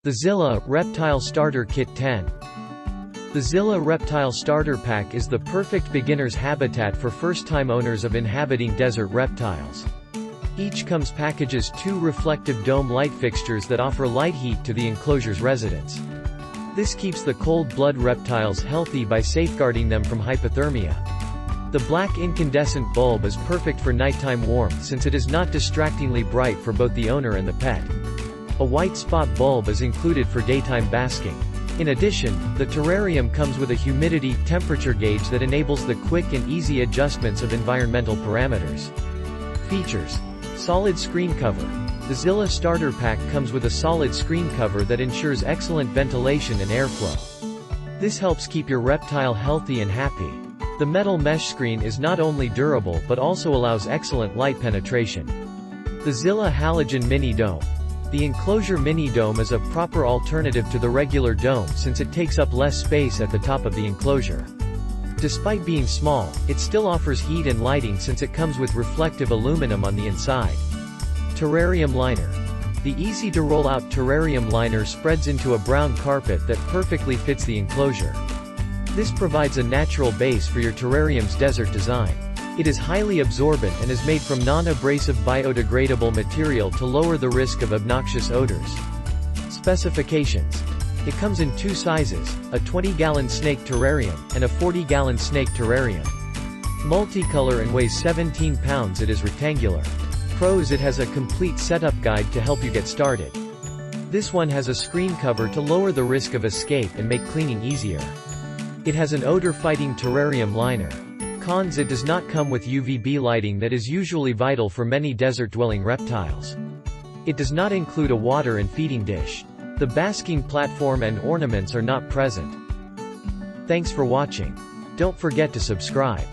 The Zilla Reptile Starter Kit 10. The Zilla Reptile Starter Pack is the perfect beginner's habitat for first-time owners of inhabiting desert reptiles. Each comes packages 2 reflective dome light fixtures that offer light heat to the enclosure's residents. This keeps the cold-blood reptiles healthy by safeguarding them from hypothermia. The black incandescent bulb is perfect for nighttime warmth since it is not distractingly bright for both the owner and the pet. A white spot bulb is included for daytime basking. In addition, the terrarium comes with a humidity temperature gauge that enables the quick and easy adjustments of environmental parameters. Features: solid screen cover. The Zilla Starter Pack comes with a solid screen cover that ensures excellent ventilation and airflow. This helps keep your reptile healthy and happy. The metal mesh screen is not only durable but also allows excellent light penetration. The Zilla Halogen Mini Dome. The Enclosure Mini Dome is a proper alternative to the regular dome since it takes up less space at the top of the enclosure. Despite being small, it still offers heat and lighting since it comes with reflective aluminum on the inside. Terrarium Liner. The easy-to-roll-out Terrarium Liner spreads into a brown carpet that perfectly fits the enclosure. This provides a natural base for your terrarium's desert design. It is highly absorbent and is made from non-abrasive biodegradable material to lower the risk of obnoxious odors. Specifications. It comes in 2 sizes, a 20-gallon snake terrarium, and a 40-gallon snake terrarium. Multicolor and weighs 17 pounds. It is rectangular. Pros: it has a complete setup guide to help you get started. This one has a screen cover to lower the risk of escape and make cleaning easier. It has an odor-fighting terrarium liner. Cons: it does not come with UVB lighting that is usually vital for many desert-dwelling reptiles. It does not include a water and feeding dish. The basking platform and ornaments are not present. Thanks for watching. Don't forget to subscribe.